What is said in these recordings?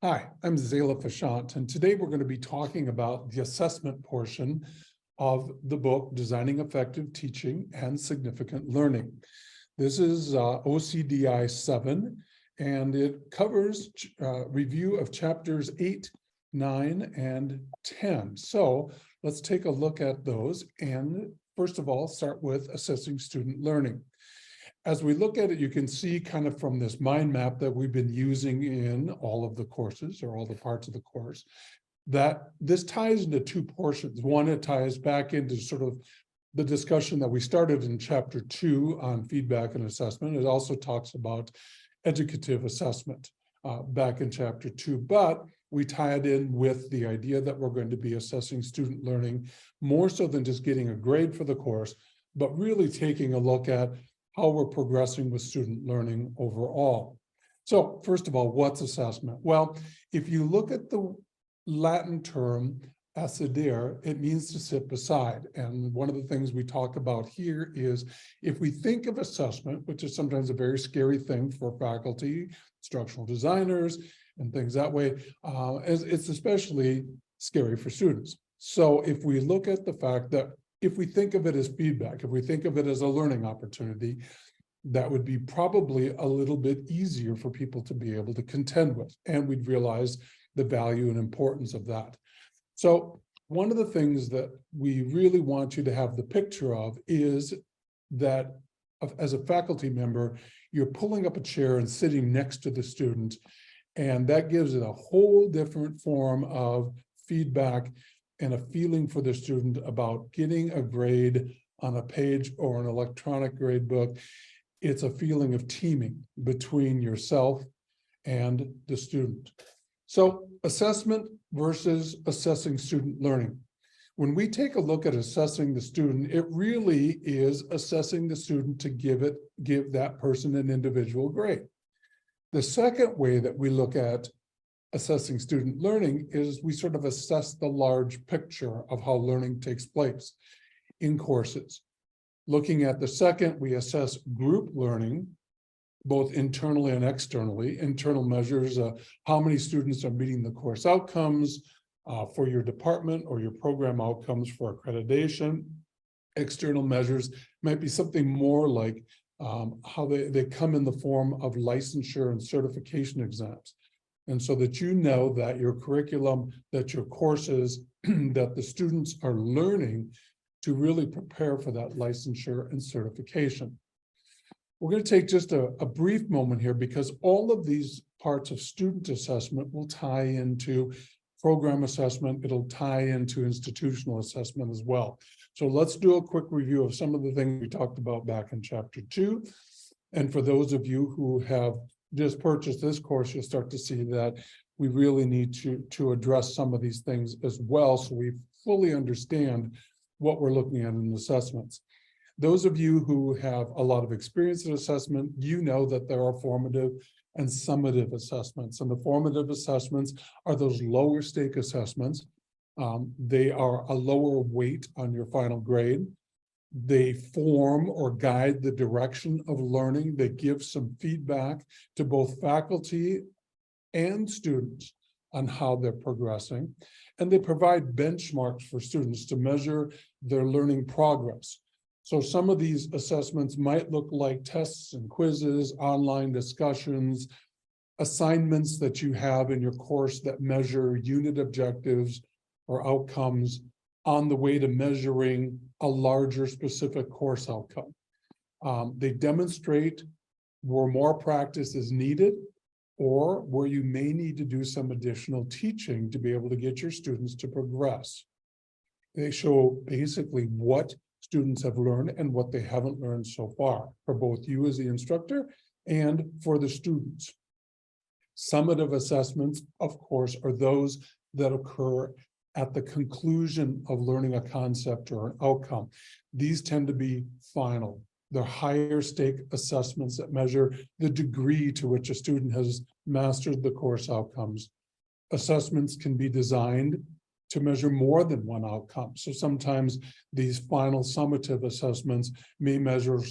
Hi, I'm Zala Fashant, and today we're going to be talking about the assessment portion of the book, Designing Effective Teaching and Significant Learning. This is OCDI 7, and it covers review of chapters 8, 9, and 10. So let's take a look at those, and first of all, start with assessing student learning. As we look at it, you can see kind of from this mind map that we've been using in all of the courses or all the parts of the course, that this ties into two portions. One, it ties back into sort of the discussion that we started in chapter 2 on feedback and assessment. It also talks about educative assessment back in chapter 2, but we tie it in with the idea that we're going to be assessing student learning more so than just getting a grade for the course, but really taking a look at how we're progressing with student learning overall. So first of all, what's assessment? Well, if you look at the Latin term sedere, it means to sit beside. And one of the things we talk about here is if we think of assessment, which is sometimes a very scary thing for faculty, instructional designers, and things that way, it's especially scary for students. So if we look at the fact that if we think of it as feedback, if we think of it as a learning opportunity, that would be probably a little bit easier for people to be able to contend with, and we'd realize the value and importance of that. So one of the things that we really want you to have the picture of is that as a faculty member, you're pulling up a chair and sitting next to the student, and that gives it a whole different form of feedback and a feeling for the student about getting a grade on a page or an electronic grade book. It's a feeling of teaming between yourself and the student. So assessment versus assessing student learning. When we take a look at assessing the student, it really is assessing the student to give that person an individual grade. The second way that we look at assessing student learning is we sort of assess the large picture of how learning takes place in courses. Looking at the second, we assess group learning, both internally and externally. Internal measures, how many students are meeting the course outcomes for your department or your program outcomes for accreditation. External measures might be something more like how they come in the form of licensure and certification exams. And so that you know that your curriculum, that your courses, that the students are learning to really prepare for that licensure and certification. We're going to take just a brief moment here because all of these parts of student assessment will tie into program assessment. It'll tie into institutional assessment as well. So let's do a quick review of some of the things we talked about back in chapter 2. And for those of you who have just purchased this course, you'll start to see that we really need to address some of these things as well, so we fully understand what we're looking at in assessments. Those of you who have a lot of experience in assessment, you know that there are formative and summative assessments, and the formative assessments are those lower stake assessments. They are a lower weight on your final grade. They form or guide the direction of learning. They give some feedback to both faculty and students on how they're progressing. And they provide benchmarks for students to measure their learning progress. So some of these assessments might look like tests and quizzes, online discussions, assignments that you have in your course that measure unit objectives or outcomes on the way to measuring a larger specific course outcome. They demonstrate where more practice is needed or where you may need to do some additional teaching to be able to get your students to progress. They show basically what students have learned and what they haven't learned so far for both you as the instructor and for the students. Summative assessments, of course, are those that occur at the conclusion of learning a concept or an outcome. These tend to be final. They're higher stake assessments that measure the degree to which a student has mastered the course outcomes. Assessments can be designed to measure more than one outcome. So sometimes these final summative assessments may measure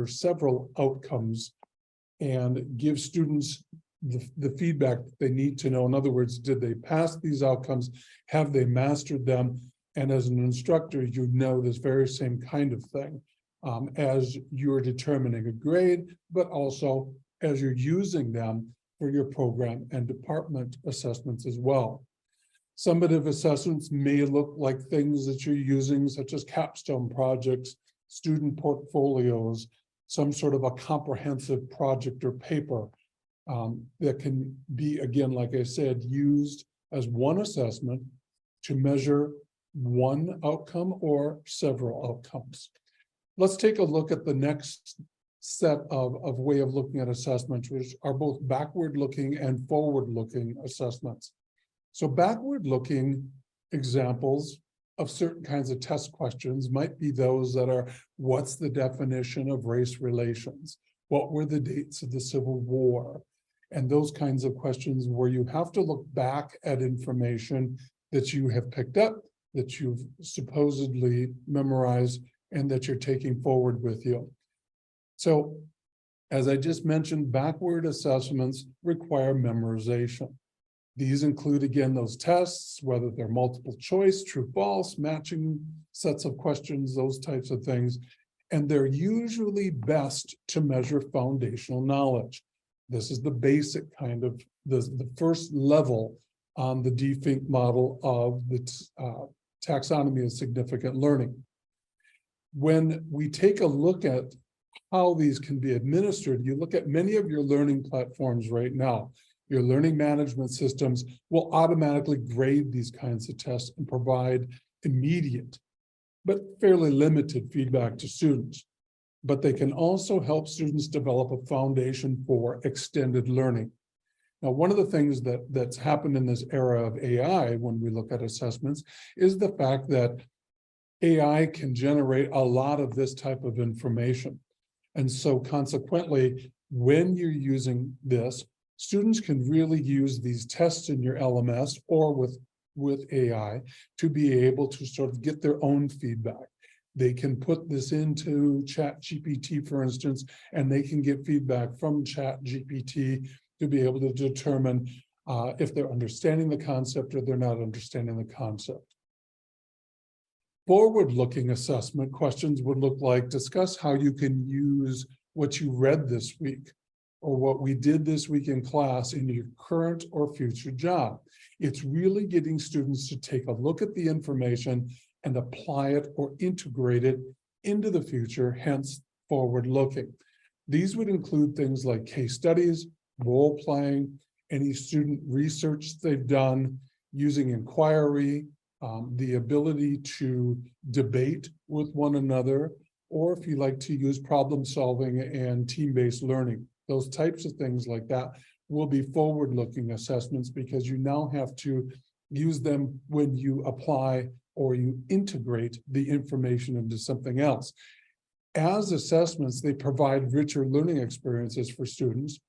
several outcomes and give students the feedback that they need to know. In other words, did they pass these outcomes? Have they mastered them? And as an instructor, you know this very same kind of thing as you're determining a grade, but also as you're using them for your program and department assessments as well. Summative assessments may look like things that you're using, such as capstone projects, student portfolios, some sort of a comprehensive project or paper that can be, again, like I said, used as one assessment to measure one outcome or several outcomes. Let's take a look at the next set of way of looking at assessments, which are both backward-looking and forward-looking assessments. So backward-looking examples of certain kinds of test questions might be those that are, what's the definition of race relations? What were the dates of the Civil War? And those kinds of questions where you have to look back at information that you have picked up, that you've supposedly memorized, and that you're taking forward with you. So, as I just mentioned, backward assessments require memorization. These include, again, those tests, whether they're multiple choice, true, false, matching sets of questions, those types of things. And they're usually best to measure foundational knowledge. This is the basic kind of, the first level on the DFINC model of the taxonomy of significant learning. When we take a look at how these can be administered, you look at many of your learning platforms right now. Your learning management systems will automatically grade these kinds of tests and provide immediate, but fairly limited feedback to students. But they can also help students develop a foundation for extended learning. Now, one of the things that's happened in this era of AI, when we look at assessments, is the fact that AI can generate a lot of this type of information. And so consequently, when you're using this, students can really use these tests in your LMS or with AI to be able to sort of get their own feedback. They can put this into ChatGPT, for instance, and they can get feedback from ChatGPT to be able to determine if they're understanding the concept or they're not understanding the concept. Forward-looking assessment questions would look like, discuss how you can use what you read this week or what we did this week in class in your current or future job. It's really getting students to take a look at the information and apply it or integrate it into the future, hence forward-looking. These would include things like case studies, role-playing, any student research they've done, using inquiry, the ability to debate with one another, or if you like to use problem solving and team-based learning. Those types of things like that will be forward-looking assessments because you now have to use them when you apply or you integrate the information into something else. As assessments, they provide richer learning experiences for students,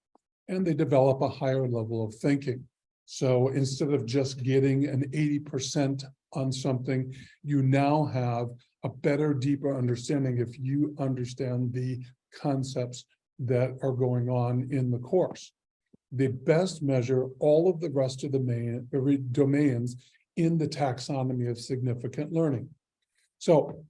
and they develop a higher level of thinking. So instead of just getting an 80% on something, you now have a better, deeper understanding if you understand the concepts that are going on in the course. They best measure all of the rest of the domains in the taxonomy of significant learning. So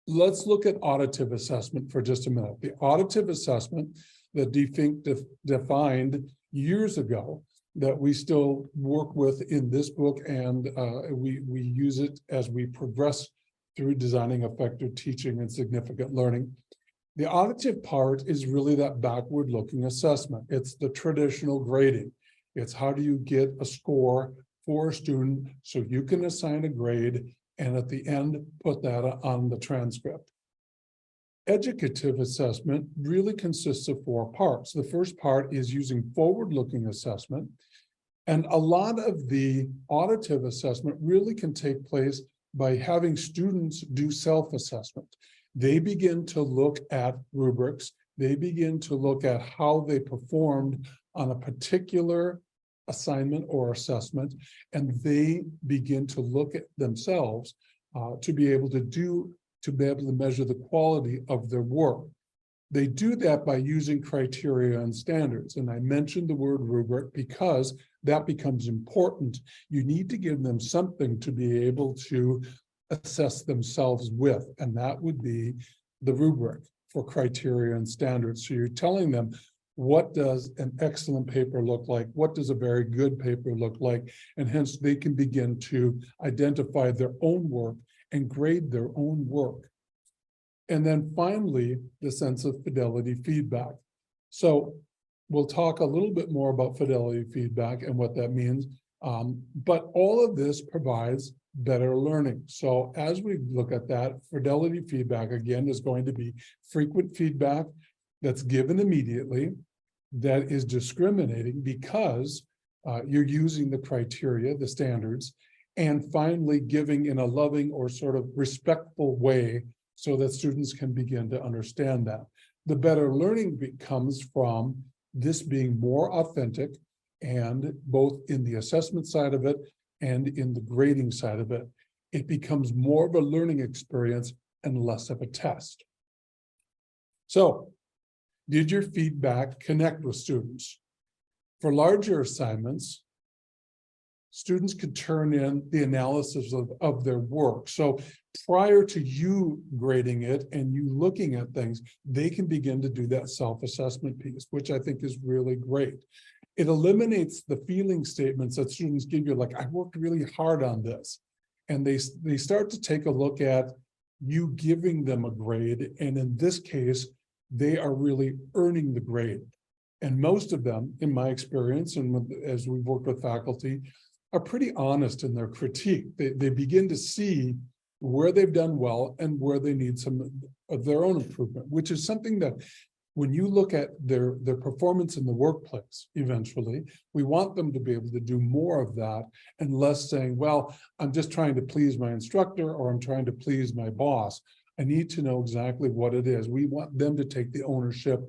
let's look at auditive assessment for just a minute. The auditive assessment that DFINC defined years ago, that we still work with in this book, and we use it as we progress through designing effective teaching and significant learning. The auditive part is really that backward-looking assessment. It's the traditional grading. It's how do you get a score for a student so you can assign a grade and at the end put that on the transcript. Educative assessment really consists of 4 parts. The first part is using forward-looking assessment, and a lot of the auditive assessment really can take place by having students do self-assessment. They begin to look at rubrics. They begin to look at how they performed on a particular assignment or assessment, and they begin to look at themselves to be able to measure the quality of their work. They do that by using criteria and standards. And I mentioned the word rubric because that becomes important. You need to give them something to be able to assess themselves with, and that would be the rubric for criteria and standards. So you're telling them, what does an excellent paper look like? What does a very good paper look like? And hence they can begin to identify their own work and grade their own work. And then finally, the sense of fidelity feedback. So we'll talk a little bit more about fidelity feedback and what that means. But all of this provides better learning. So as we look at that, fidelity feedback, again, is going to be frequent feedback that's given immediately, that is discriminating because you're using the criteria, the standards, and finally giving in a loving or sort of respectful way so that students can begin to understand that. The better learning comes from this being more authentic, and both in the assessment side of it and in the grading side of it, it becomes more of a learning experience and less of a test. So, did your feedback connect with students? For larger assignments, students could turn in the analysis of their work. So prior to you grading it and you looking at things, they can begin to do that self-assessment piece, which I think is really great. It eliminates the feeling statements that students give you, like, I worked really hard on this. And they start to take a look at you giving them a grade. And in this case, they are really earning the grade. And most of them, in my experience, and as we've worked with faculty, are pretty honest in their critique. They begin to see where they've done well and where they need some of their own improvement, which is something that when you look at their performance in the workplace, eventually, we want them to be able to do more of that and less saying, well, I'm just trying to please my instructor or I'm trying to please my boss. I need to know exactly what it is. We want them to take the ownership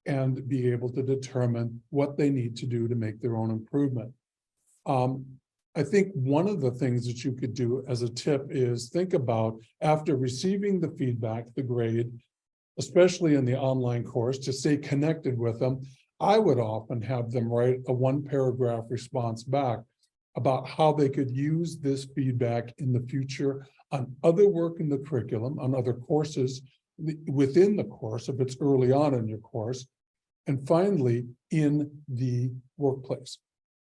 and be able to determine what they need to do to make their own improvement. I think one of the things that you could do as a tip is think about, after receiving the feedback, the grade, especially in the online course, to stay connected with them, I would often have them write a 1-paragraph response back about how they could use this feedback in the future on other work in the curriculum, on other courses within the course, if it's early on in your course, and finally, in the workplace.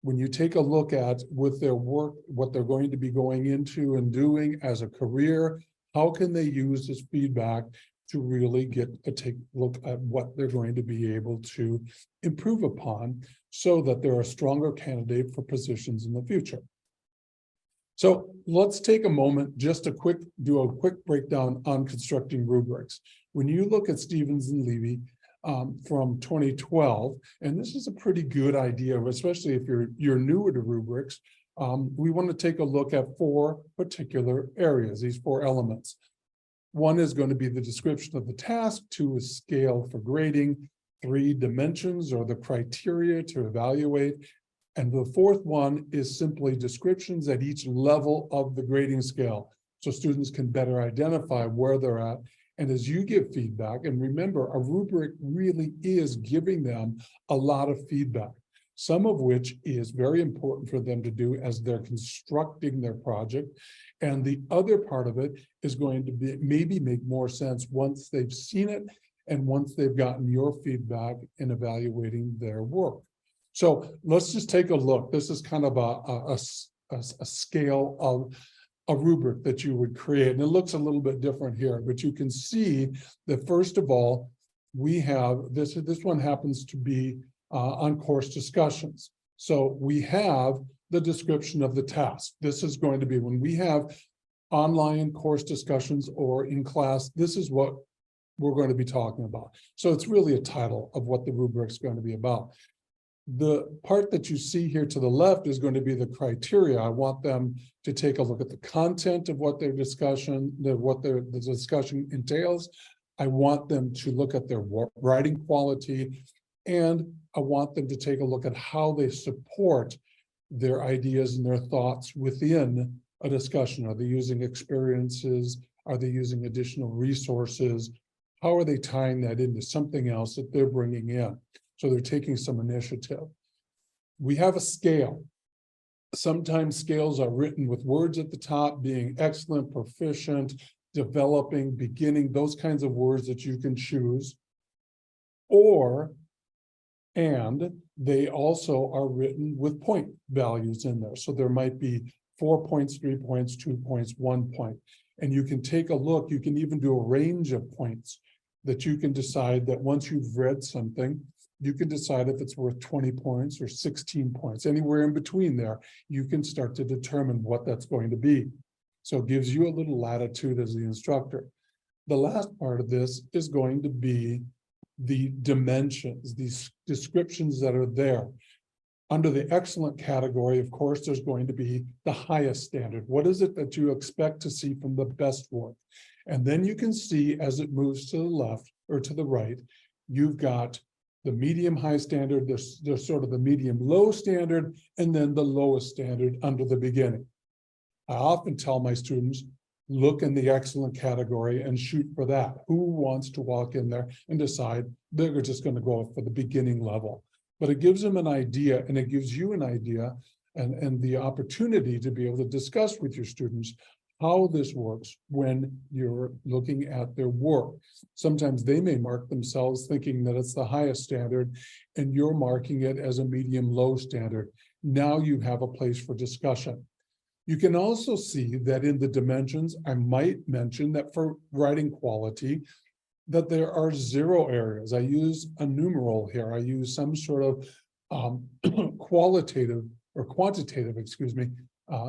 When you take a look at with their work, what they're going to be going into and doing as a career, how can they use this feedback to really take a look at what they're going to be able to improve upon so that they're a stronger candidate for positions in the future. So let's take a moment just to do a quick breakdown on constructing rubrics. When you look at Stevens and Levy, from 2012, and this is a pretty good idea, especially if you're newer to rubrics. We want to take a look at 4 particular areas, these 4 elements. 1 is going to be the description of the task, 2 is scale for grading, 3 dimensions or the criteria to evaluate, and the 4th one is simply descriptions at each level of the grading scale, so students can better identify where they're at. And as you give feedback, and remember, a rubric really is giving them a lot of feedback, some of which is very important for them to do as they're constructing their project. And the other part of it is going to be maybe make more sense once they've seen it and once they've gotten your feedback in evaluating their work. So let's just take a look. This is kind of a scale of a rubric that you would create. And it looks a little bit different here, but you can see that first of all, we have this one happens to be on course discussions. So we have the description of the task. This is going to be when we have online course discussions or in class, this is what we're going to be talking about. So it's really a title of what the rubric is going to be about. The part that you see here to the left is going to be the criteria. I want them to take a look at the content of what their discussion, the discussion entails. I want them to look at their writing quality, and I want them to take a look at how they support their ideas and their thoughts within a discussion. Are they using experiences? Are they using additional resources? how are they tying that into something else that they're bringing in? So they're taking some initiative. We have a scale. Sometimes scales are written with words at the top, being excellent, proficient, developing, beginning, those kinds of words that you can choose. And they also are written with point values in there. So there might be 4 points, 3 points, 2 points, 1 point. And you can take a look, you can even do a range of points that you can decide that once you've read something, you can decide if it's worth 20 points or 16 points, anywhere in between there, you can start to determine what that's going to be. So it gives you a little latitude as the instructor. The last part of this is going to be the dimensions, these descriptions that are there. Under the excellent category, of course, there's going to be the highest standard. What is it that you expect to see from the best work? And then you can see as it moves to the left or to the right, you've got the medium high standard, there's sort of the medium low standard, and then the lowest standard under the beginning. I often tell my students, look in the excellent category and shoot for that. Who wants to walk in there and decide they're just going to go for the beginning level? But it gives them an idea, and it gives you an idea and the opportunity to be able to discuss with your students how this works when you're looking at their work. Sometimes they may mark themselves thinking that it's the highest standard, and you're marking it as a medium-low standard. Now you have a place for discussion. You can also see that in the dimensions, I might mention that for writing quality, that there are 0 areas. I use a numeral here. I use some sort of qualitative or quantitative,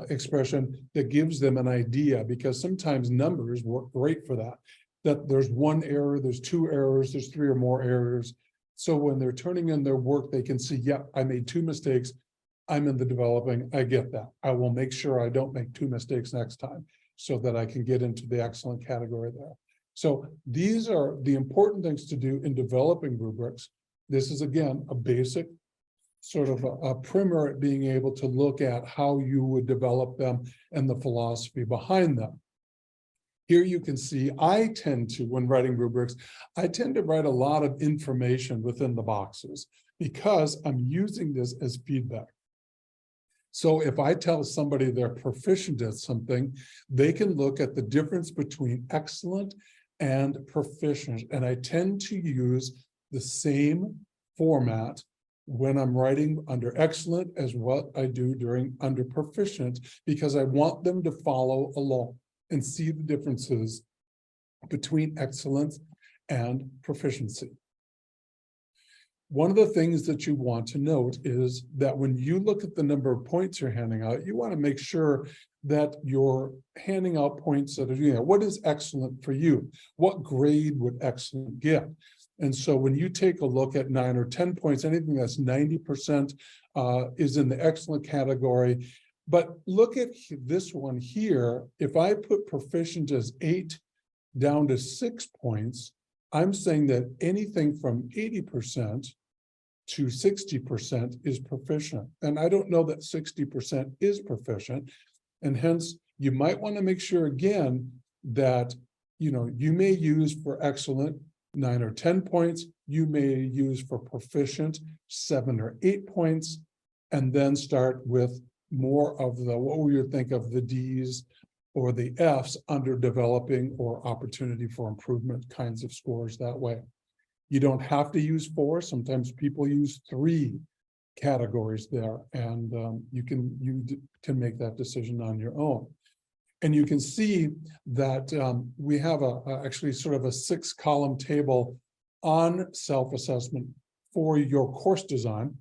expression that gives them an idea, because sometimes numbers work great for that. That there's 1 error, there's 2 errors, there's 3 or more errors. So when they're turning in their work, they can see, yeah, I made 2 mistakes. I'm in the developing, I get that. I will make sure I don't make 2 mistakes next time so that I can get into the excellent category there. So these are the important things to do in developing rubrics. This is, again, a basic sort of a primer at being able to look at how you would develop them and the philosophy behind them. Here you can see, I tend to, when writing rubrics, I tend to write a lot of information within the boxes because I'm using this as feedback. So if I tell somebody they're proficient at something, they can look at the difference between excellent and proficient. And I tend to use the same format when I'm writing under excellent as what I do under proficient, because I want them to follow along and see the differences between excellence and proficiency. One of the things that you want to note is that when you look at the number of points you're handing out, you want to make sure that you're handing out points that are, what is excellent for you? What grade would excellent get? And so when you take a look at 9 or 10 points, anything that's 90% is in the excellent category. But look at this one here. If I put proficient as 8 down to 6 points, I'm saying that anything from 80% to 60% is proficient. And I don't know that 60% is proficient. And hence, you might want to make sure again that, you may use for excellent 9 or 10 points, you may use for proficient 7 or 8 points, and then start with more of the, what we would think of the D's or the F's under developing or opportunity for improvement kinds of scores that way. You don't have to use 4. Sometimes people use 3 categories there, and you can make that decision on your own. And you can see that we have actually sort of a 6-column table on self-assessment for your course design.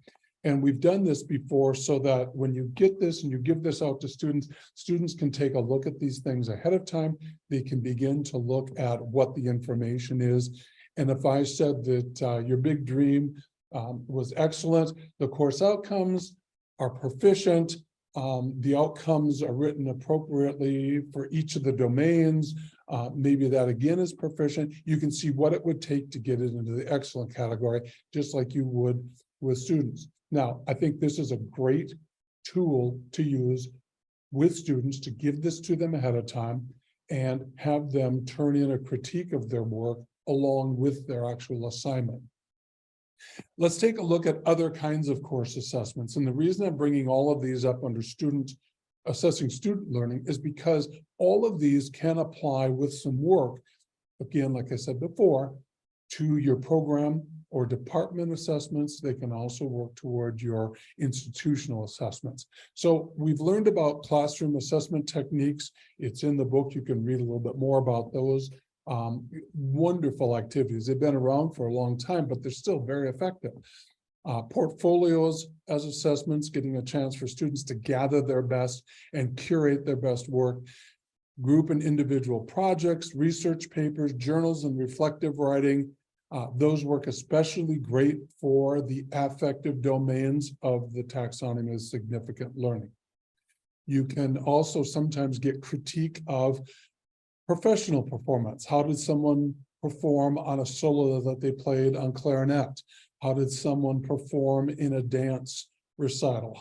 And we've done this before so that when you get this and you give this out to students, students can take a look at these things ahead of time. They can begin to look at what the information is. And if I said that your big dream was excellent, the course outcomes are proficient, the outcomes are written appropriately for each of the domains, maybe that again is proficient, you can see what it would take to get it into the excellent category, just like you would with students. Now, I think this is a great tool to use with students, to give this to them ahead of time and have them turn in a critique of their work along with their actual assignment. Let's take a look at other kinds of course assessments. And the reason I'm bringing all of these up under assessing student learning is because all of these can apply with some work, again, like I said before, to your program or department assessments. They can also work toward your institutional assessments. So we've learned about classroom assessment techniques. It's in the book. You can read a little bit more about those. Wonderful activities. They've been around for a long time, but they're still very effective. Portfolios as assessments, getting a chance for students to gather their best and curate their best work. Group and individual projects, research papers, journals, and reflective writing. Those work especially great for the affective domains of the taxonomy of significant learning. You can also sometimes get critique of professional performance. How did someone perform on a solo that they played on clarinet? How did someone perform in a dance recital?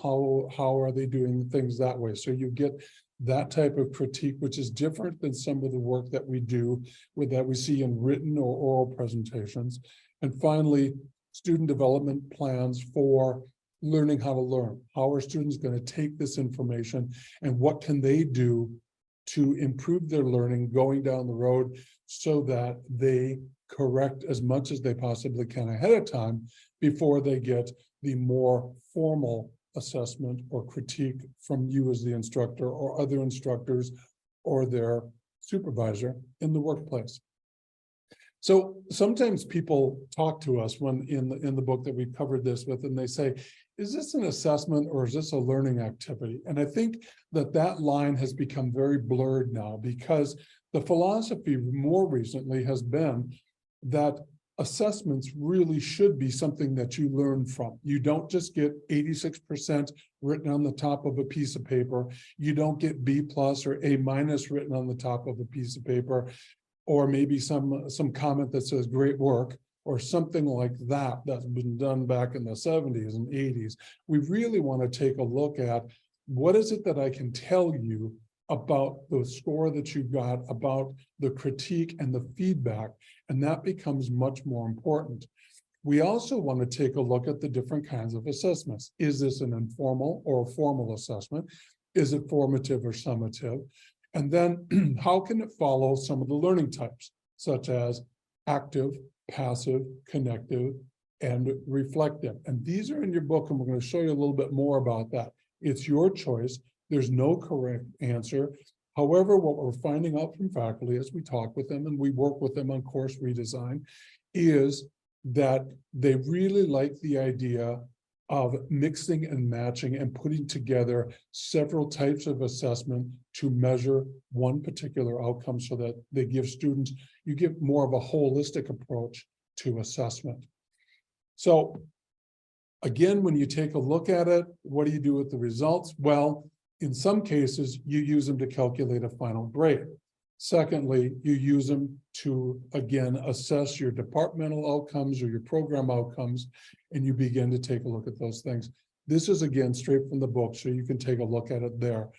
How are they doing things that way? So you get that type of critique, which is different than some of the work that we do that we see in written or oral presentations. And finally, student development plans for learning how to learn. How are students going to take this information and what can they do to improve their learning going down the road so that they correct as much as they possibly can ahead of time before they get the more formal assessment or critique from you as the instructor or other instructors or their supervisor in the workplace. So sometimes people talk to us when in the book that we covered this with, and they say, is this an assessment or is this a learning activity? And I think that line has become very blurred now, because the philosophy more recently has been that assessments really should be something that you learn from. You don't just get 86% written on the top of a piece of paper. You don't get B+ or A- written on the top of a piece of paper, or maybe some comment that says great work, or something like that that's been done back in the 70s and 80s. We really want to take a look at what is it that I can tell you about the score that you got, about the critique and the feedback, and that becomes much more important. We also want to take a look at the different kinds of assessments. Is this an informal or a formal assessment? Is it formative or summative? And then how can it follow some of the learning types, such as active, passive, connective, and reflective? And these are in your book, and we're going to show you a little bit more about that. It's your choice. There's no correct answer. However, what we're finding out from faculty as we talk with them and we work with them on course redesign is that they really like the idea of mixing and matching and putting together several types of assessment to measure one particular outcome, so that they give students, you give more of a holistic approach to assessment. So again, when you take a look at it, what do you do with the results? Well, in some cases, you use them to calculate a final grade. Secondly, you use them to, again, assess your departmental outcomes or your program outcomes, and you begin to take a look at those things. This is, again, straight from the book, so you can take a look at it there.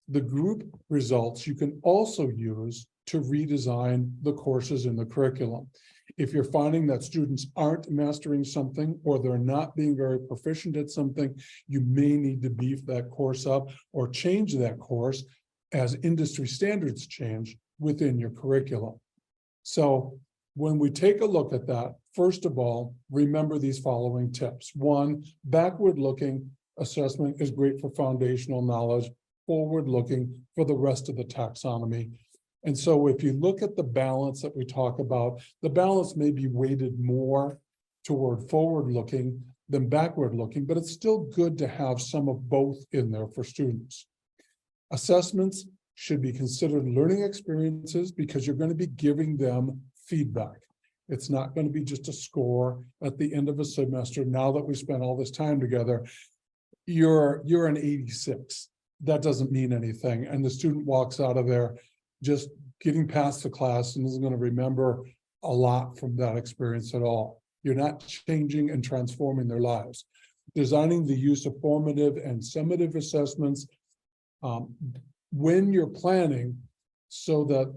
The group results you can also use to redesign the courses in the curriculum. If you're finding that students aren't mastering something or they're not being very proficient at something, you may need to beef that course up or change that course as industry standards change within your curriculum. So when we take a look at that, first of all, remember these following tips. One, backward-looking assessment is great for foundational knowledge, forward-looking for the rest of the taxonomy. And so if you look at the balance that we talk about, the balance may be weighted more toward forward-looking than backward-looking, but it's still good to have some of both in there for students. Assessments should be considered learning experiences because you're going to be giving them feedback. It's not going to be just a score at the end of a semester. Now that we spent all this time together, you're an 86. That doesn't mean anything. And the student walks out of there just getting past the class and isn't going to remember a lot from that experience at all. You're not changing and transforming their lives. Designing the use of formative and summative assessments. When you're planning, so that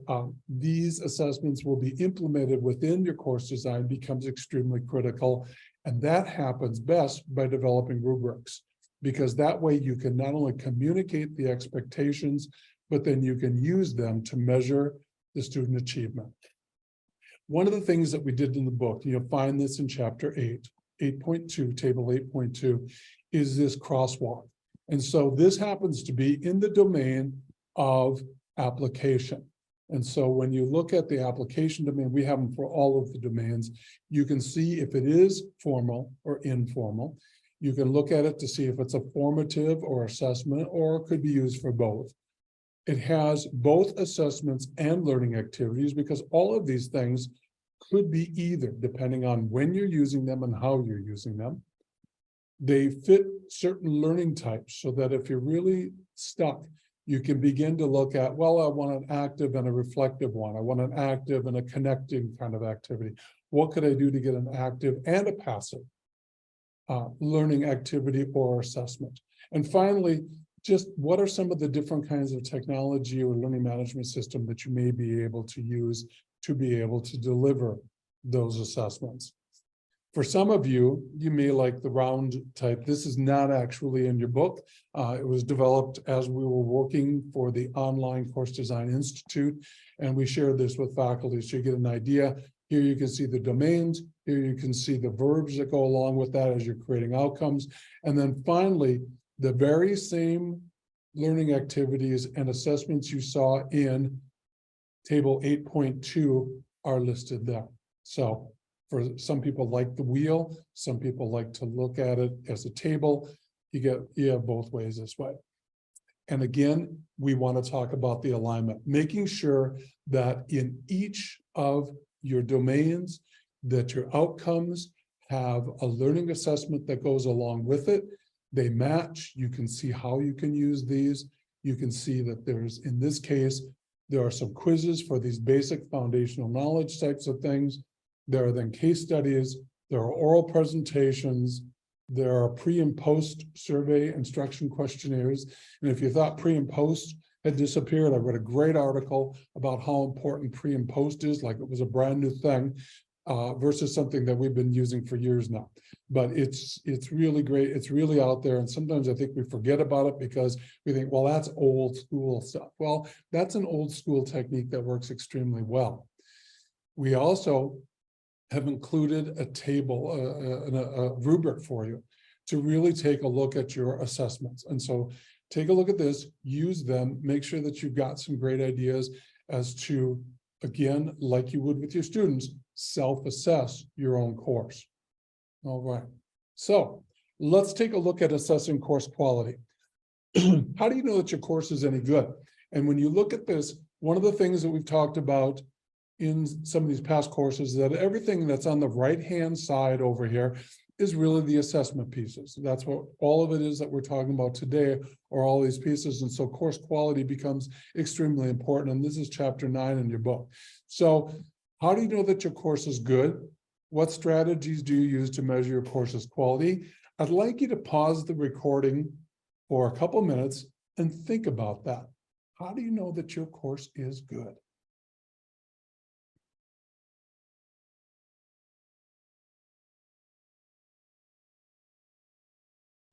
these assessments will be implemented within your course design becomes extremely critical. And that happens best by developing rubrics, because that way you can not only communicate the expectations, but then you can use them to measure the student achievement. One of the things that we did in the book, you'll find this in chapter 8, 8.2, table 8.2, is this crosswalk. And so this happens to be in the domain of application. And so when you look at the application domain, we have them for all of the domains. You can see if it is formal or informal. You can look at it to see if it's a formative or assessment, or it could be used for both. It has both assessments and learning activities, because all of these things could be either, depending on when you're using them and how you're using them. They fit certain learning types, so that if you're really stuck, you can begin to look at, well, I want an active and a reflective one. I want an active and a connecting kind of activity. What could I do to get an active and a passive learning activity or assessment? And finally, just what are some of the different kinds of technology or learning management system that you may be able to use to be able to deliver those assessments? For some of you, you may like the round type. This is not actually in your book. It was developed as we were working for the Online Course Design Institute, and we shared this with faculty so you get an idea. Here you can see the domains. Here you can see the verbs that go along with that as you're creating outcomes. And then finally, the very same learning activities and assessments you saw in table 8.2 are listed there. So for some people like the wheel, some people like to look at it as a table. You have both ways this way. And again, we want to talk about the alignment, making sure that in each of your domains, that your outcomes have a learning assessment that goes along with it. They match. You can see how you can use these. You can see that there's, in this case, there are some quizzes for these basic foundational knowledge types of things. There are then case studies, there are oral presentations, there are pre and post survey instruction questionnaires. And if you thought pre and post had disappeared, I read a great article about how important pre and post is, like it was a brand new thing, versus something that we've been using for years now. But it's really great. It's really out there. And sometimes I think we forget about it because we think, well, that's old school stuff. Well, that's an old school technique that works extremely well. We also have included a table, a rubric for you to really take a look at your assessments. And so take a look at this, use them, make sure that you've got some great ideas as to, again, like you would with your students, self-assess your own course. All right, so let's take a look at assessing course quality. How do you know that your course is any good? And when you look at this, one of the things that we've talked about in some of these past courses is that everything that's on the right-hand side over here is really the assessment pieces. That's what all of it is that we're talking about today, are all these pieces. And so course quality becomes extremely important. And this is chapter 9 in your book. So how do you know that your course is good? What strategies do you use to measure your course's quality? I'd like you to pause the recording for a couple minutes and think about that. How do you know that your course is good?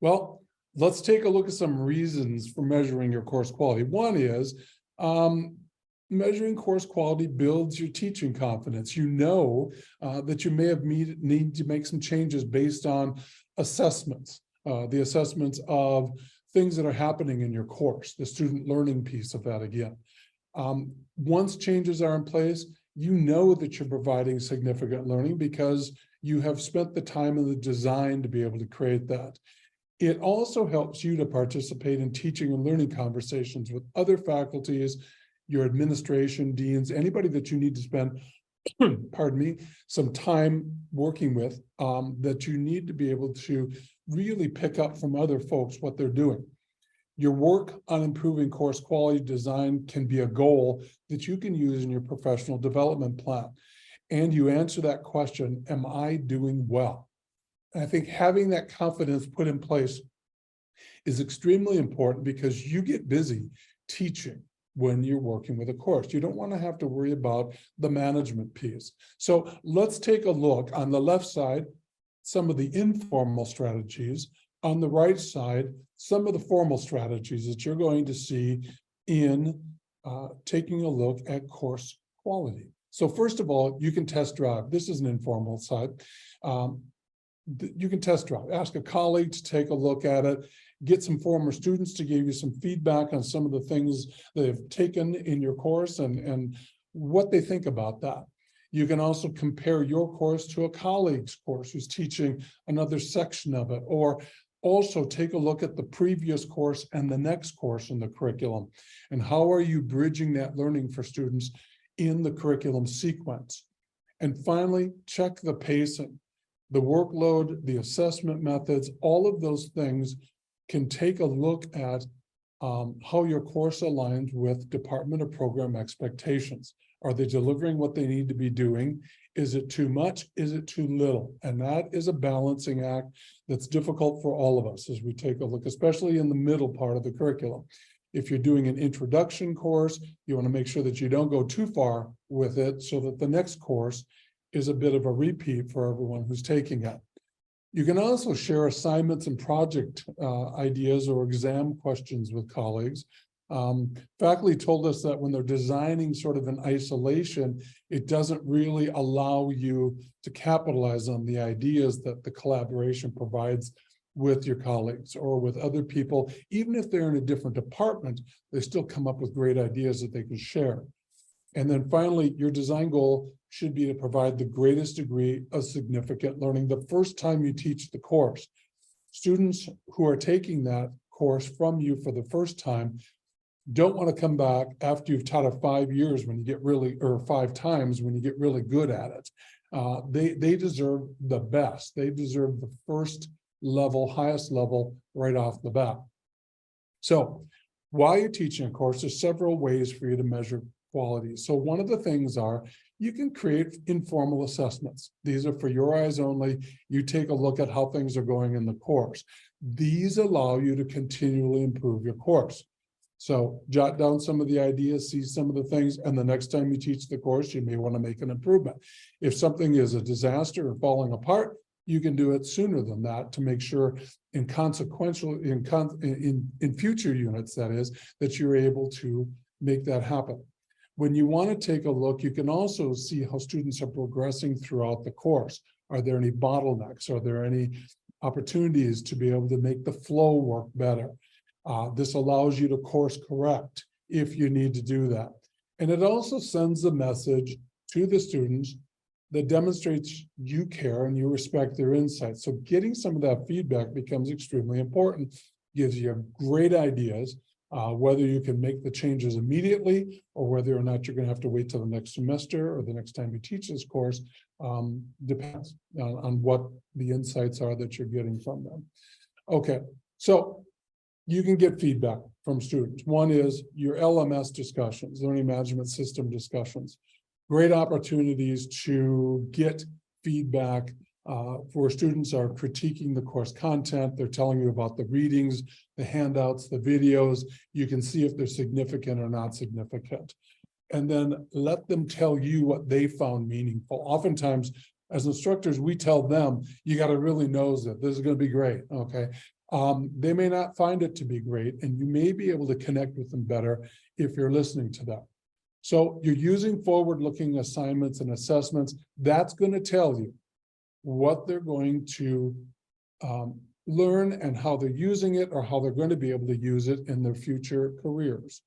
Well, let's take a look at some reasons for measuring your course quality. One is measuring course quality builds your teaching confidence. You know that you may have need to make some changes based on assessments, the assessments of things that are happening in your course, the student learning piece of that again. Once changes are in place, you know that you're providing significant learning because you have spent the time in the design to be able to create that. It also helps you to participate in teaching and learning conversations with other faculties, your administration, deans, anybody that you need to spend, pardon me, some time working with, that you need to be able to really pick up from other folks what they're doing. Your work on improving course quality design can be a goal that you can use in your professional development plan. And you answer that question, am I doing well? And I think having that confidence put in place is extremely important because you get busy teaching. when you're working with a course. You don't want to have to worry about the management piece. So let's take a look on the left side, some of the informal strategies. On the right side, some of the formal strategies that you're going to see in taking a look at course quality. So first of all, you can test drive. This is an informal side. You can test drive. Ask a colleague to take a look at it. Get some former students to give you some feedback on some of the things they've taken in your course and what they think about that. You can also compare your course to a colleague's course who's teaching another section of it, or also take a look at the previous course and the next course in the curriculum. And how are you bridging that learning for students in the curriculum sequence? And finally, check the pacing, the workload, the assessment methods, all of those things can take a look at how your course aligns with department or program expectations. Are they delivering what they need to be doing? Is it too much? Is it too little? And that is a balancing act that's difficult for all of us as we take a look, especially in the middle part of the curriculum. If you're doing an introduction course, you want to make sure that you don't go too far with it so that the next course is a bit of a repeat for everyone who's taking it. You can also share assignments and project ideas or exam questions with colleagues. Faculty told us that when they're designing sort of in isolation, it doesn't really allow you to capitalize on the ideas that the collaboration provides with your colleagues or with other people. Even if they're in a different department, they still come up with great ideas that they can share. And then finally, your design goal should be to provide the greatest degree of significant learning the first time you teach the course. Students who are taking that course from you for the first time don't want to come back after you've taught it 5 years when you get really, or 5 times when you get really good at it. They deserve the best. They deserve the first level, highest level right off the bat. So while you're teaching a course, there's several ways for you to measure quality. So one of the things are, you can create informal assessments. These are for your eyes only. You take a look at how things are going in the course. These allow you to continually improve your course. So jot down some of the ideas, see some of the things, and the next time you teach the course, you may want to make an improvement. If something is a disaster or falling apart, you can do it sooner than that to make sure in future units, that is, that you're able to make that happen. When you want to take a look, you can also see how students are progressing throughout the course. Are there any bottlenecks? Are there any opportunities to be able to make the flow work better? This allows you to course correct if you need to do that. And it also sends a message to the students that demonstrates you care and you respect their insights. So getting some of that feedback becomes extremely important, gives you great ideas. Whether you can make the changes immediately or whether or not you're going to have to wait till the next semester or the next time you teach this course, depends on what the insights are that you're getting from them. Okay, so you can get feedback from students. One is your LMS discussions, learning management system discussions. Great opportunities to get feedback where students are critiquing the course content. They're telling you about the readings, the handouts, the videos. You can see if they're significant or not significant. And then let them tell you what they found meaningful. Oftentimes, as instructors, we tell them, you got to really nose it. This is going to be great, okay? They may not find it to be great, and you may be able to connect with them better if you're listening to them. So you're using forward-looking assignments and assessments. That's going to tell you what they're going to learn and how they're using it or how they're going to be able to use it in their future careers.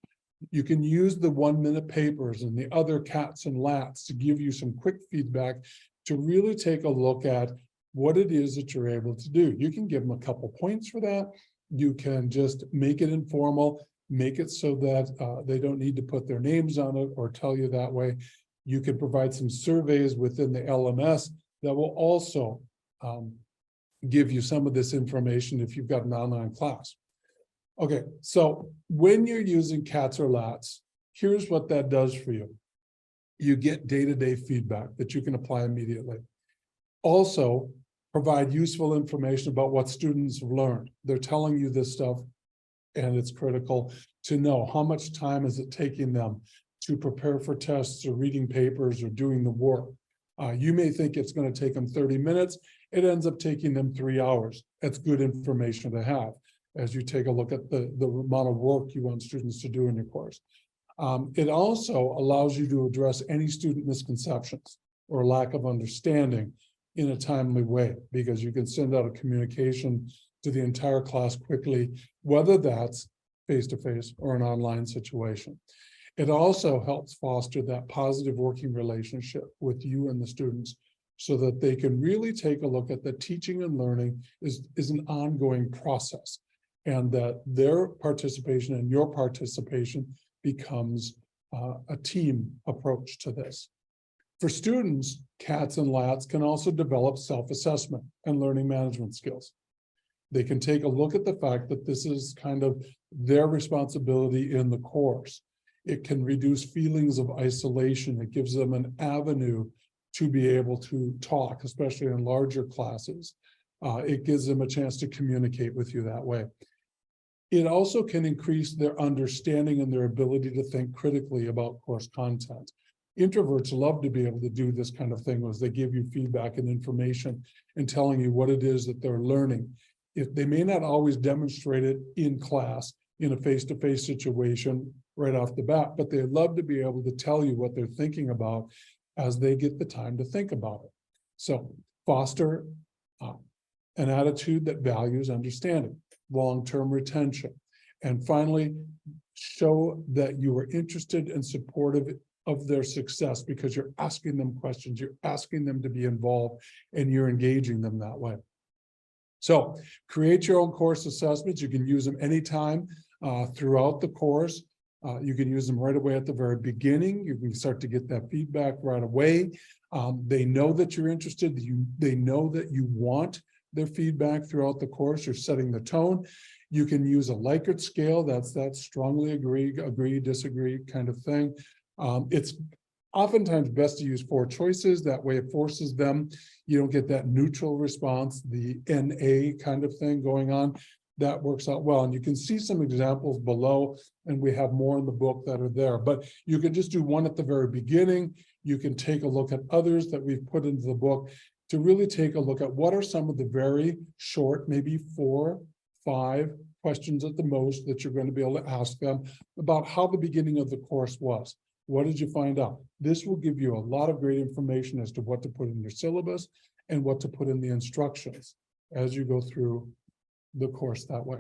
You can use the 1-minute papers and the other cats and lats to give you some quick feedback to really take a look at what it is that you're able to do. You can give them a couple points for that. You can just make it informal, make it so that they don't need to put their names on it or tell you that way. You can provide some surveys within the LMS that will also give you some of this information if you've got an online class. Okay, so when you're using cats or lats, here's what that does for you. You get day-to-day feedback that you can apply immediately. Also, provide useful information about what students have learned. They're telling you this stuff And it's critical to know how much time is it taking them to prepare for tests or reading papers or doing the work. You may think it's going to take them 30 minutes. It ends up taking them 3 hours. That's good information to have as you take a look at the amount of work you want students to do in your course. It also allows you to address any student misconceptions or lack of understanding in a timely way, because you can send out a communication to the entire class quickly, whether that's face-to-face or an online situation. It also helps foster that positive working relationship with you and the students so that they can really take a look at the teaching and learning is an ongoing process, and that their participation and your participation becomes a team approach to this. For students, CATs and LATs can also develop self-assessment and learning management skills. They can take a look at the fact that this is kind of their responsibility in the course. It can reduce feelings of isolation. It gives them an avenue to be able to talk, especially in larger classes. It gives them a chance to communicate with you that way. It also can increase their understanding and their ability to think critically about course content. Introverts love to be able to do this kind of thing as they give you feedback and information and telling you what it is that they're learning. If they may not always demonstrate it in class, in a face-to-face situation right off the bat, but they love to be able to tell you what they're thinking about as they get the time to think about it. So foster an attitude that values understanding, long-term retention, and finally, show that you are interested and supportive of their success because you're asking them questions, you're asking them to be involved, and you're engaging them that way. So create your own course assessments. You can use them anytime throughout the course. You can use them right away at the very beginning. You can start to get that feedback right away. They know that you're interested. They know that you want their feedback throughout the course. You're setting the tone. You can use a Likert scale. That's that strongly agree, disagree kind of thing. It's oftentimes best to use 4 choices. That way it forces them. You don't get that neutral response, the NA kind of thing going on. That works out well. And you can see some examples below, and we have more in the book that are there. But you can just do one at the very beginning. You can take a look at others that we've put into the book to really take a look at what are some of the very short, maybe 4, 5 questions at the most that you're going to be able to ask them about how the beginning of the course was. What did you find out? This will give you a lot of great information as to what to put in your syllabus and what to put in the instructions as you go through the course that way.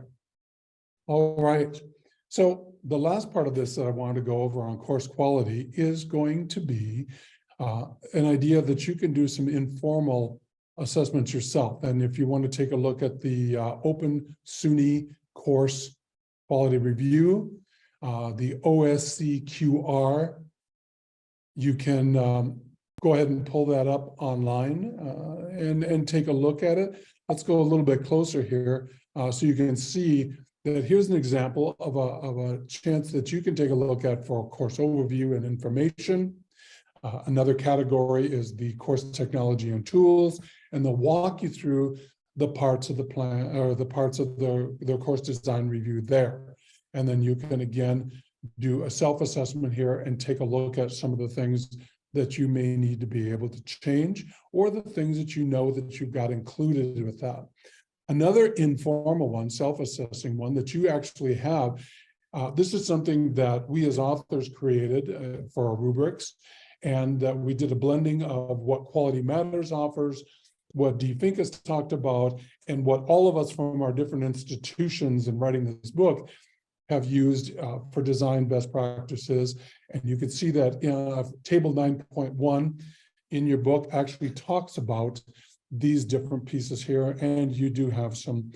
All right. So the last part of this that I wanted to go over on course quality is going to be an idea that you can do some informal assessments yourself. And if you want to take a look at the Open SUNY course quality review, the OSCQR, you can go ahead and pull that up online and take a look at it. Let's go a little bit closer here so you can see that here's an example of a chance that you can take a look at for course overview and information. Another category is the course technology and tools, and they'll walk you through the parts of the plan or the parts of their course design review there. And then you can again do a self-assessment here and take a look at some of the things that you may need to be able to change, or the things that you know that you've got included with that. Another informal one, self-assessing one that you actually have, this is something that we as authors created for our rubrics, and we did a blending of what Quality Matters offers, what 𝐷Fink has talked about, and what all of us from our different institutions in writing this book have used for design best practices. And you can see that table 9.1 in your book actually talks about these different pieces here. And you do have some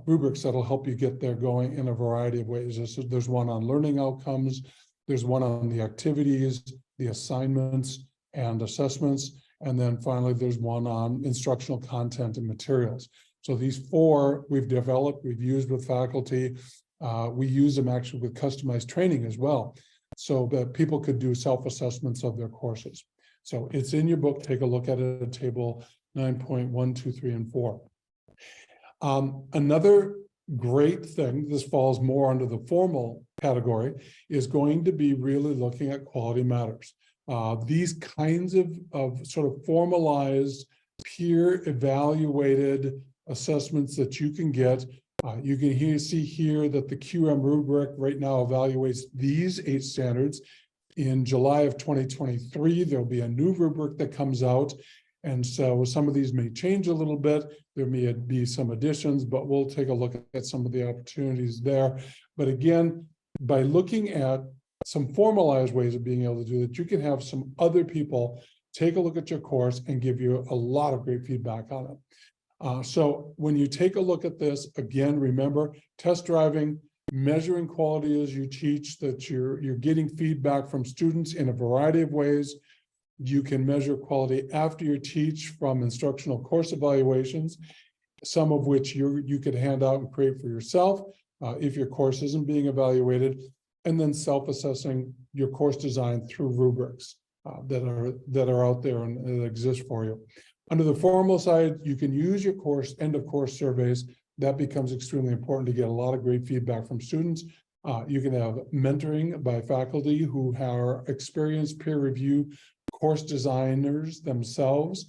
rubrics that'll help you get there going in a variety of ways. There's one on learning outcomes. There's one on the activities, the assignments and assessments. And then finally, there's one on instructional content and materials. So these 4 we've developed, we've used with faculty. We use them actually with customized training as well, so that people could do self-assessments of their courses. So it's in your book. Take a look at it at table 9.1, 2, 3, and 4. Another great thing, this falls more under the formal category, is going to be really looking at quality matters. These kinds of sort of formalized, peer evaluated assessments that you can get. You can see here that the QM rubric right now evaluates these 8 standards. In July of 2023, there'll be a new rubric that comes out. And so some of these may change a little bit. There may be some additions, but we'll take a look at some of the opportunities there. But again, by looking at some formalized ways of being able to do that, you can have some other people take a look at your course and give you a lot of great feedback on it. So when you take a look at this, again, remember, test driving, measuring quality as you teach, that you're getting feedback from students in a variety of ways. You can measure quality after you teach from instructional course evaluations, some of which you could hand out and create for yourself if your course isn't being evaluated, and then self-assessing your course design through rubrics that are out there and that exist for you. Under the formal side, you can use your course end of course surveys. That becomes extremely important to get a lot of great feedback from students. You can have mentoring by faculty who are experienced peer review course designers themselves,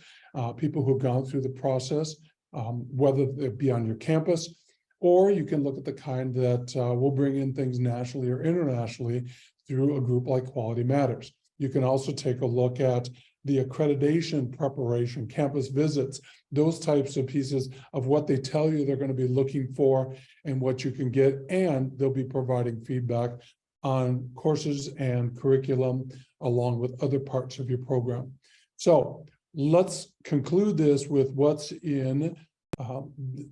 people who've gone through the process, whether it be on your campus, or you can look at the kind that will bring in things nationally or internationally through a group like Quality Matters. You can also take a look at the accreditation preparation, campus visits, those types of pieces of what they tell you they're going to be looking for and what you can get, and they'll be providing feedback on courses and curriculum along with other parts of your program. So let's conclude this with what's in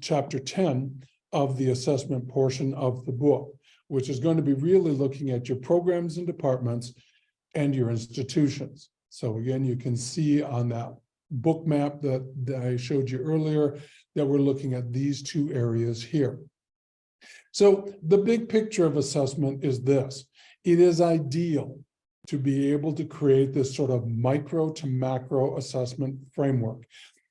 chapter 10 of the assessment portion of the book, which is going to be really looking at your programs and departments and your institutions. So again, you can see on that book map that I showed you earlier that we're looking at these 2 areas here. So the big picture of assessment is this. It is ideal to be able to create this sort of micro to macro assessment framework.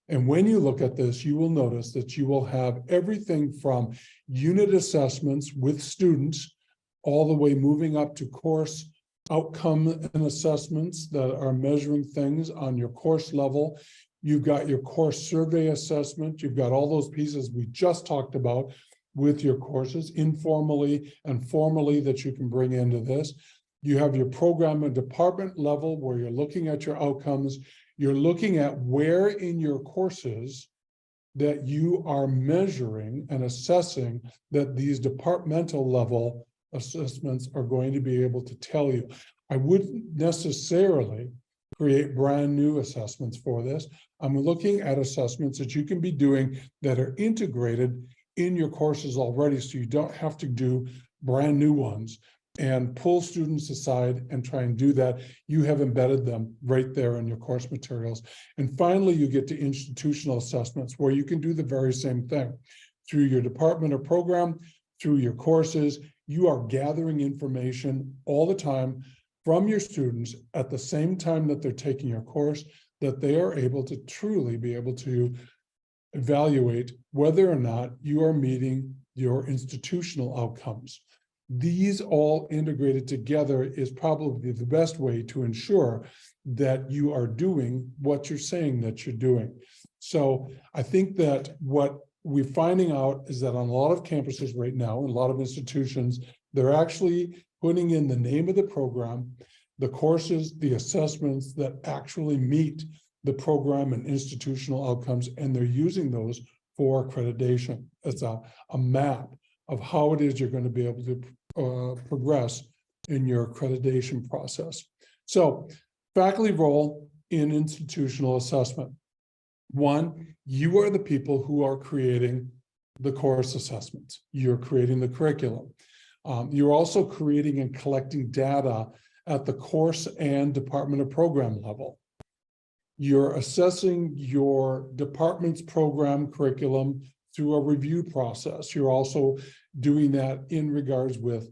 And when you look at this, you will notice that you will have everything from unit assessments with students all the way moving up to course outcome and assessments that are measuring things on your course level. You've got your course survey assessment. You've got all those pieces we just talked about with your courses, informally and formally, that you can bring into this. You have your program and department level where you're looking at your outcomes. You're looking at where in your courses that you are measuring and assessing that these departmental level assessments are going to be able to tell you. I wouldn't necessarily create brand new assessments for this. I'm looking at assessments that you can be doing that are integrated in your courses already, so you don't have to do brand new ones and pull students aside and try and do that. You have embedded them right there in your course materials. And finally, you get to institutional assessments where you can do the very same thing. Through your department or program, through your courses, you are gathering information all the time from your students at the same time that they're taking your course, that they are able to truly be able to evaluate whether or not you are meeting your institutional outcomes. These all integrated together is probably the best way to ensure that you are doing what you're saying that you're doing. So I think that what we're finding out is that on a lot of campuses right now, a lot of institutions, they're actually putting in the name of the program, the courses, the assessments that actually meet the program and institutional outcomes, and they're using those for accreditation. It's a map of how it is you're going to be able to progress in your accreditation process. So, faculty role in institutional assessment. One, you are the people who are creating the course assessments. You're creating the curriculum. You're also creating and collecting data at the course and department or program level. You're assessing your department's program curriculum through a review process. You're also doing that in regards with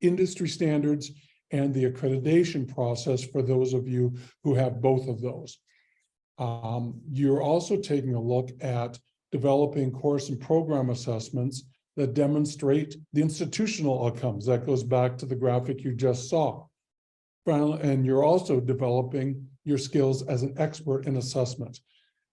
industry standards and the accreditation process for those of you who have both of those. You're also taking a look at developing course and program assessments that demonstrate the institutional outcomes. That goes back to the graphic you just saw. And you're also developing your skills as an expert in assessment.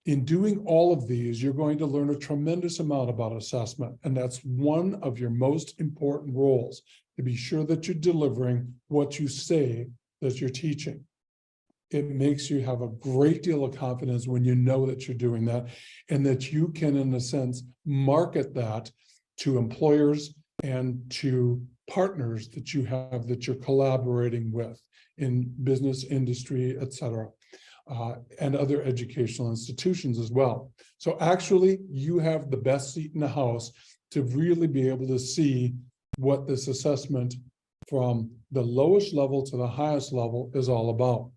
In doing all of these, you're going to learn a tremendous amount about assessment, and that's one of your most important roles, to be sure that you're delivering what you say that you're teaching. It makes you have a great deal of confidence when you know that you're doing that, and that you can, in a sense, market that to employers and to partners that you have, that you're collaborating with in business, industry, et cetera. And other educational institutions as well. So actually, you have the best seat in the house to really be able to see what this assessment from the lowest level to the highest level is all about.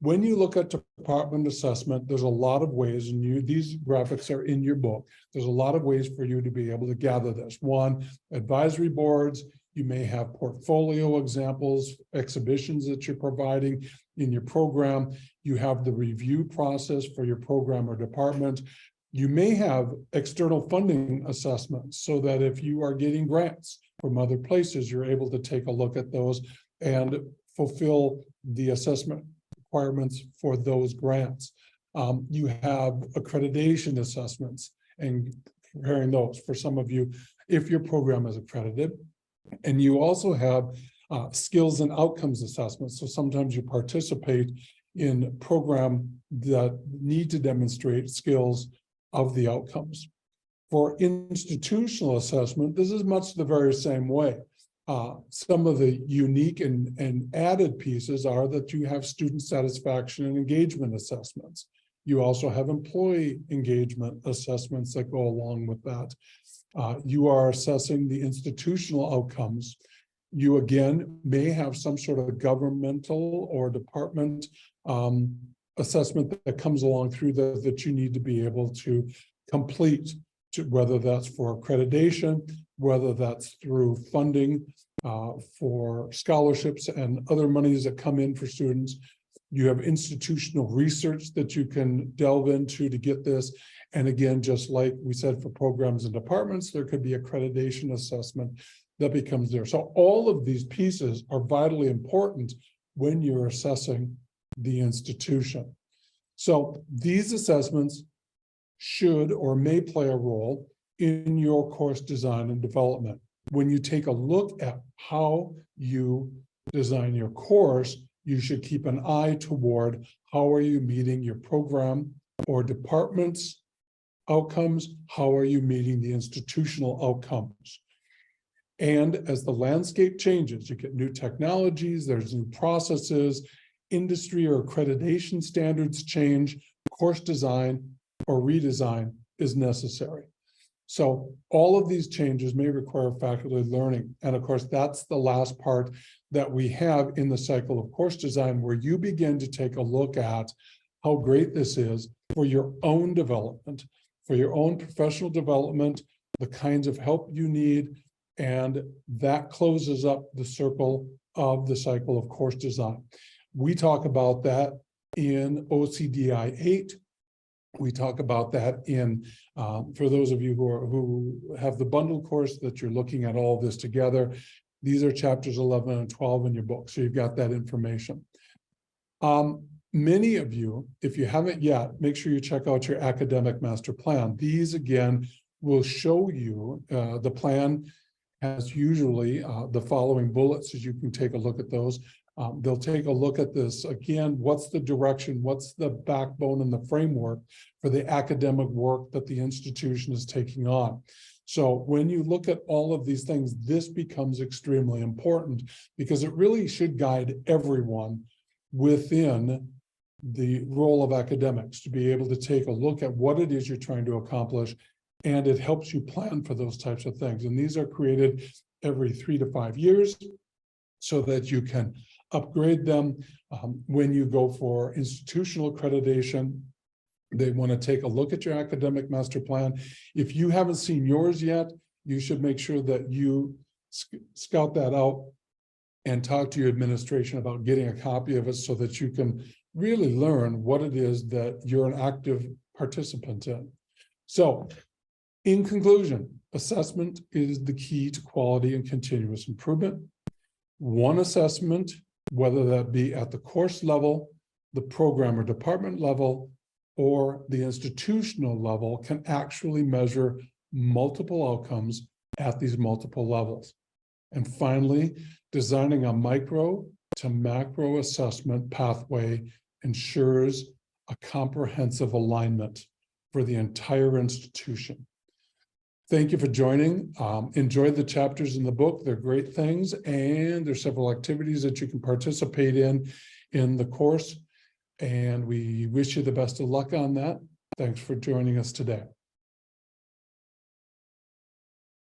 When you look at department assessment, there's a lot of ways, and these graphics are in your book. There's a lot of ways for you to be able to gather this. One, advisory boards. You may have portfolio examples, exhibitions that you're providing in your program. You have the review process for your program or department. You may have external funding assessments, so that if you are getting grants from other places, you're able to take a look at those and fulfill the assessment requirements for those grants. You have accreditation assessments and preparing those for some of you if your program is accredited. And you also have skills and outcomes assessments. So sometimes you participate in a program that need to demonstrate skills of the outcomes. For institutional assessment, this is much the very same way. Some of the unique and added pieces are that you have student satisfaction and engagement assessments. You also have employee engagement assessments that go along with that. You are assessing the institutional outcomes. You again may have some sort of governmental or department assessment that comes along through that you need to be able to complete, whether that's for accreditation, whether that's through funding for scholarships and other monies that come in for students. You have institutional research that you can delve into to get this. And again, just like we said for programs and departments, there could be accreditation assessment that becomes there. So all of these pieces are vitally important when you're assessing the institution. So these assessments should or may play a role in your course design and development. When you take a look at how you design your course, you should keep an eye toward how are you meeting your program or department's outcomes, how are you meeting the institutional outcomes. And as the landscape changes, you get new technologies, there's new processes, industry or accreditation standards change, course design or redesign is necessary. So all of these changes may require faculty learning. And of course, that's the last part that we have in the cycle of course design, where you begin to take a look at how great this is for your own development, for your own professional development, the kinds of help you need, and that closes up the circle of the cycle of course design. We talk about that in OCDI 8. We talk about that in, for those of you who have the bundle course that you're looking at all of this together, these are chapters 11 and 12 in your book, so you've got that information. Many of you, if you haven't yet, make sure you check out your academic master plan. These, again, will show you, the plan has usually the following bullets, as you can take a look at those. They'll take a look at this again. What's the direction? What's the backbone and the framework for the academic work that the institution is taking on? So when you look at all of these things, this becomes extremely important because it really should guide everyone within the role of academics to be able to take a look at what it is you're trying to accomplish, and it helps you plan for those types of things. And these are created every 3 to 5 years so that you can upgrade them. When you go for institutional accreditation, they want to take a look at your academic master plan. If you haven't seen yours yet, you should make sure that you scout that out and talk to your administration about getting a copy of it so that you can really learn what it is that you're an active participant in. So In conclusion, assessment is the key to quality and continuous improvement. One assessment, whether that be at the course level, the program or department level, or the institutional level, can actually measure multiple outcomes at these multiple levels. And finally, designing a micro to macro assessment pathway ensures a comprehensive alignment for the entire institution. Thank you for joining. Enjoy the chapters in the book. They're great things, and there's several activities that you can participate in the course. And we wish you the best of luck on that. Thanks for joining us today.